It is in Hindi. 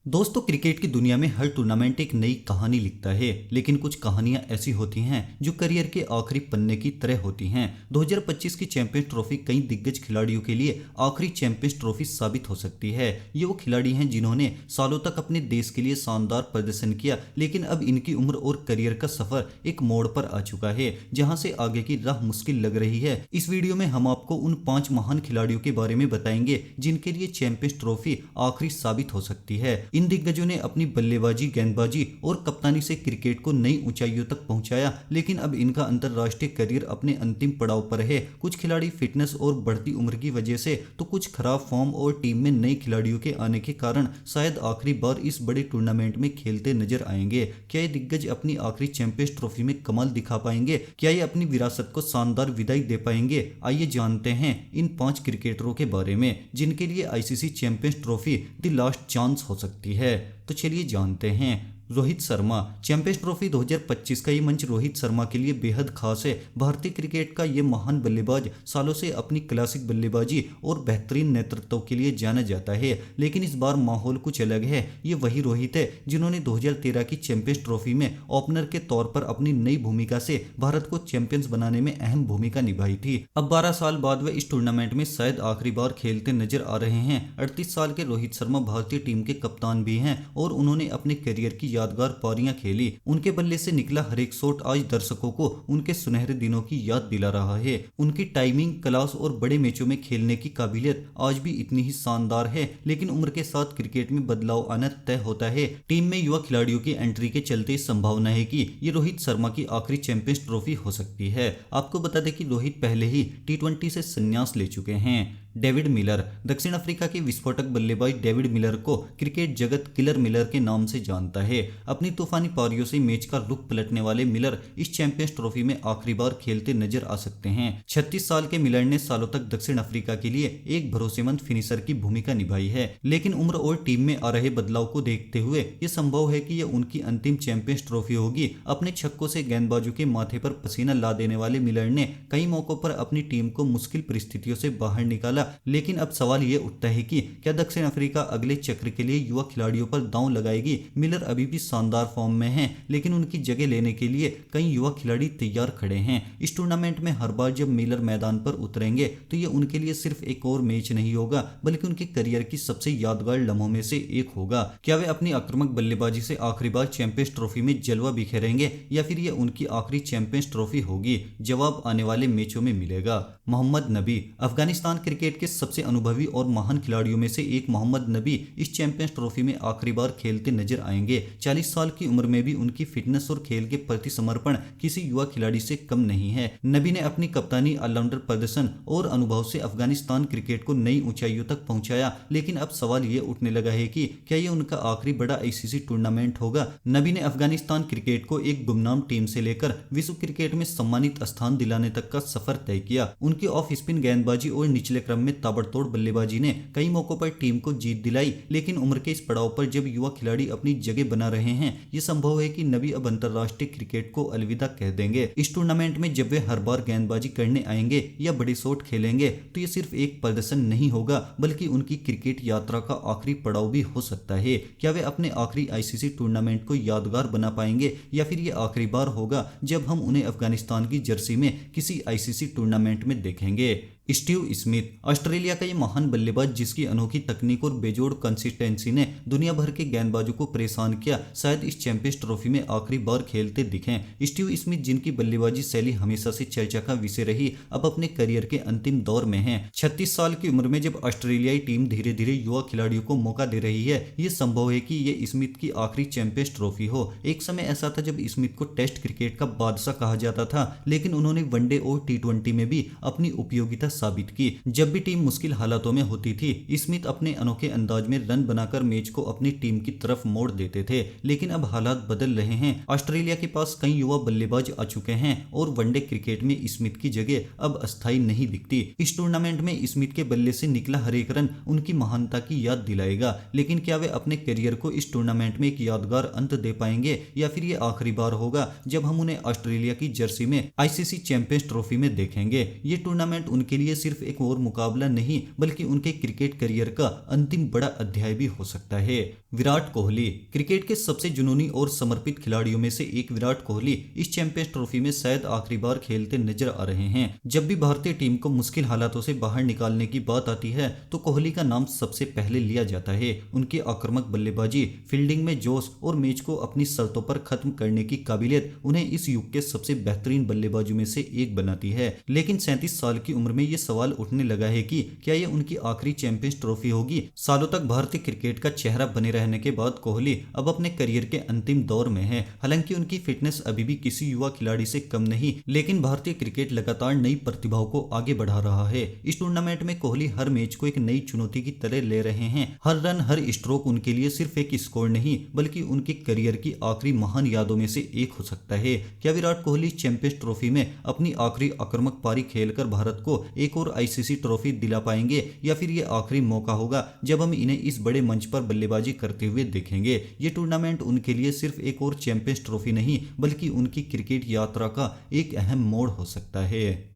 दोस्तों, क्रिकेट की दुनिया में हर टूर्नामेंट एक नई कहानी लिखता है, लेकिन कुछ कहानियां ऐसी होती हैं जो करियर के आखिरी पन्ने की तरह होती हैं। 2025 की चैंपियंस ट्रॉफी कई दिग्गज खिलाड़ियों के लिए आखिरी चैंपियंस ट्रॉफी साबित हो सकती है। ये वो खिलाड़ी हैं जिन्होंने सालों तक अपने देश के लिए शानदार प्रदर्शन किया, लेकिन अब इनकी उम्र और करियर का सफर एक मोड़ पर आ चुका है जहां से आगे की राह मुश्किल लग रही है। इस वीडियो में हम आपको उन 5 महान खिलाड़ियों के बारे में बताएंगे जिनके लिए चैंपियंस ट्रॉफी आखिरी साबित हो सकती है। इन दिग्गजों ने अपनी बल्लेबाजी, गेंदबाजी और कप्तानी से क्रिकेट को नई ऊंचाइयों तक पहुंचाया, लेकिन अब इनका अंतर्राष्ट्रीय करियर अपने अंतिम पड़ाव पर है। कुछ खिलाड़ी फिटनेस और बढ़ती उम्र की वजह से, तो कुछ खराब फॉर्म और टीम में नए खिलाड़ियों के आने के कारण शायद आखिरी बार इस बड़े टूर्नामेंट में खेलते नजर आएंगे। क्या ये दिग्गज अपनी आखिरी चैंपियंस ट्रॉफी में कमाल दिखा पाएंगे? क्या ये अपनी विरासत को शानदार विदाई दे पाएंगे? आइए जानते हैं इन 5 क्रिकेटरों के बारे में जिनके लिए ICC champions trophy the last chance हो सकती है। तो चलिए जानते हैं। रोहित शर्मा। चैंपियंस ट्रॉफी 2025 का ये मंच रोहित शर्मा के लिए बेहद खास है। भारतीय क्रिकेट का ये महान बल्लेबाज सालों से अपनी क्लासिक बल्लेबाजी और बेहतरीन नेतृत्व के लिए जाना जाता है, लेकिन इस बार माहौल कुछ अलग है। ये वही रोहित है जिन्होंने 2013 की चैंपियंस ट्रॉफी में ओपनर के तौर पर अपनी नई भूमिका से भारत को चैंपियंस बनाने में अहम भूमिका निभाई थी। अब 12 साल बाद वे इस टूर्नामेंट में शायद आखिरी बार खेलते नजर आ रहे हैं। 38 साल के रोहित शर्मा भारतीय टीम के कप्तान भी हैं और उन्होंने अपने करियर की यादगार पारियां खेली। उनके बल्ले से निकला हर एक शॉट आज दर्शकों को उनके सुनहरे दिनों की याद दिला रहा है। उनकी टाइमिंग, क्लास और बड़े मैचों में खेलने की काबिलियत आज भी इतनी ही शानदार है, लेकिन उम्र के साथ क्रिकेट में बदलाव आना तय होता है। टीम में युवा खिलाड़ियों की एंट्री के चलते संभावना है कि ये रोहित शर्मा की आखिरी चैंपियंस ट्रॉफी हो सकती है। आपको बता दें कि रोहित पहले ही टी20 से संन्यास ले चुके हैं। David Miller. दक्षिण अफ्रीका के विस्फोटक बल्लेबाज डेविड मिलर को क्रिकेट जगत किलर मिलर के नाम से जानता है। अपनी तूफानी पारियों से मैच का रुख पलटने वाले मिलर इस चैंपियंस ट्रॉफी में आखिरी बार खेलते नजर आ सकते हैं। 36 साल के मिलर ने सालों तक दक्षिण अफ्रीका के लिए एक भरोसेमंद फिनिशर की भूमिका निभाई है, लेकिन उम्र और टीम में आ रहे बदलाव को देखते हुए यह संभव है कि यह उनकी अंतिम चैंपियंस ट्रॉफी होगी। अपने छक्कों से गेंदबाजों के माथे पर पसीना ला देने वाले मिलर ने कई मौकों पर अपनी टीम को मुश्किल परिस्थितियों से बाहर निकाला, लेकिन अब सवाल ये उठता है कि क्या दक्षिण अफ्रीका अगले चक्र के लिए युवा खिलाड़ियों पर दांव लगाएगी? मिलर अभी भी शानदार फॉर्म में हैं, लेकिन उनकी जगह लेने के लिए कई युवा खिलाड़ी तैयार खड़े हैं। इस टूर्नामेंट में हर बार जब मिलर मैदान पर उतरेंगे तो ये उनके लिए सिर्फ एक और मैच नहीं होगा, बल्कि उनके करियर की सबसे यादगार लम्हों में से एक होगा। क्या वे अपनी आक्रामक बल्लेबाजी से आखिरी बार चैंपियंस ट्रॉफी में जलवा बिखेरेंगे, या फिर ये उनकी आखिरी चैंपियंस ट्रॉफी होगी? जवाब आने वाले मैचों में मिलेगा। मोहम्मद नबी। अफगानिस्तान क्रिकेट के सबसे अनुभवी और महान खिलाड़ियों में से एक मोहम्मद नबी इस चैंपियंस ट्रॉफी में आखिरी बार खेलते नजर आएंगे। 40 साल की उम्र में भी उनकी फिटनेस और खेल के प्रति समर्पण किसी युवा खिलाड़ी से कम नहीं है। नबी ने अपनी कप्तानी, ऑलराउंडर प्रदर्शन और अनुभव से अफगानिस्तान क्रिकेट को नई ऊंचाइयों तक पहुंचाया, लेकिन अब सवाल ये उठने लगा है कि क्या ये उनका आखिरी बड़ा आईसीसी टूर्नामेंट होगा? नबी ने अफगानिस्तान क्रिकेट को एक गुमनाम टीम से लेकर विश्व क्रिकेट में सम्मानित स्थान दिलाने तक का सफर तय किया। उनकी ऑफ स्पिन गेंदबाजी और निचले क्रम में ताबड़तोड़ बल्लेबाजी ने कई मौकों पर टीम को जीत दिलाई, लेकिन उम्र के इस पड़ाव पर जब युवा खिलाड़ी अपनी जगह बना रहे हैं, ये संभव है कि नबी अब अंतर्राष्ट्रीय क्रिकेट को अलविदा कह देंगे। इस टूर्नामेंट में जब वे हर बार गेंदबाजी करने आएंगे या बड़े शॉट खेलेंगे तो ये सिर्फ एक प्रदर्शन नहीं होगा, बल्कि उनकी क्रिकेट यात्रा का आखिरी पड़ाव भी हो सकता है। क्या वे अपने आखिरी आईसीसी टूर्नामेंट को यादगार बना पाएंगे, या फिर ये आखिरी बार होगा जब हम उन्हें अफगानिस्तान की जर्सी में किसी आईसीसी टूर्नामेंट में देखेंगे? Steve Smith. ऑस्ट्रेलिया का ये महान बल्लेबाज जिसकी अनोखी तकनीक और बेजोड़ कंसिस्टेंसी ने दुनिया भर के गेंदबाजों को परेशान किया, शायद इस चैंपियंस ट्रॉफी में आखिरी बार खेलते दिखें। स्टीव स्मिथ, जिनकी बल्लेबाजी शैली हमेशा से चर्चा का विषय रही, अब अपने करियर के अंतिम दौर में हैं। 36 साल की उम्र में जब ऑस्ट्रेलियाई टीम धीरे धीरे युवा खिलाड़ियों को मौका दे रही है, ये संभव है कि ये स्मिथ की आखिरी चैंपियंस ट्रॉफी हो। एक समय ऐसा था जब स्मिथ को टेस्ट क्रिकेट का बादशाह कहा जाता था, लेकिन उन्होंने वनडे और टी20 में भी अपनी उपयोगिता साबित की। जब भी टीम मुश्किल हालातों में होती थी, स्मिथ अपने अनोखे अंदाज में रन बनाकर मैच को अपनी टीम की तरफ मोड़ देते थे, लेकिन अब हालात बदल रहे हैं। ऑस्ट्रेलिया के पास कई युवा बल्लेबाज आ चुके हैं और वनडे क्रिकेट में स्मिथ की जगह अब अस्थायी नहीं दिखती। इस टूर्नामेंट में स्मिथ के बल्ले से निकला हर एक रन उनकी महानता की याद दिलाएगा, लेकिन क्या वे अपने करियर को इस टूर्नामेंट में एक यादगार अंत दे पाएंगे, या फिर ये आखिरी बार होगा जब हम उन्हें ऑस्ट्रेलिया की जर्सी में आईसीसी चैंपियंस ट्रॉफी में देखेंगे? ये टूर्नामेंट उनके लिए लिए सिर्फ एक और मुकाबला नहीं बल्कि उनके क्रिकेट करियर का अंतिम बड़ा अध्याय भी हो सकता है। विराट कोहली क्रिकेट के सबसे जुनूनी और समर्पित खिलाड़ियों में से एक विराट कोहली इस चैंपियंस ट्रॉफी में शायद आखिरी बार खेलते नजर आ रहे हैं। जब भी भारतीय टीम को मुश्किल हालातों से बाहर निकालने की बात आती है तो कोहली का नाम सबसे पहले लिया जाता है। उनकी आक्रामक बल्लेबाजी, फील्डिंग में जोश और मैच को अपनी शर्तों पर खत्म करने की काबिलियत उन्हें इस युग के सबसे बेहतरीन बल्लेबाजों में से एक बनाती है। लेकिन 37 साल की उम्र में ये सवाल उठने लगा है कि क्या ये उनकी आखिरी चैंपियंस ट्रॉफी होगी। सालों तक भारतीय क्रिकेट का चेहरा बने रहने के बाद कोहली अब अपने करियर के अंतिम दौर में है। हालांकि उनकी फिटनेस अभी भी किसी युवा खिलाड़ी से कम नहीं, लेकिन भारतीय क्रिकेट लगातार नई प्रतिभाओं को आगे बढ़ा रहा है। इस टूर्नामेंट में कोहली हर मैच को एक नई चुनौती की तरह ले रहे हैं। हर रन, हर स्ट्रोक उनके लिए सिर्फ एक स्कोर नहीं बल्कि उनके करियर की आखिरी महान यादों में से एक हो सकता है। क्या विराट कोहली चैंपियंस ट्रॉफी में अपनी आखिरी आक्रामक पारी खेलकर भारत को एक और आईसीसी ट्रॉफी दिला पाएंगे, या फिर ये आखिरी मौका होगा जब हम इन्हें इस बड़े मंच पर बल्लेबाजी करते हुए देखेंगे। ये टूर्नामेंट उनके लिए सिर्फ एक और चैंपियंस ट्रॉफी नहीं बल्कि उनकी क्रिकेट यात्रा का एक अहम मोड़ हो सकता है।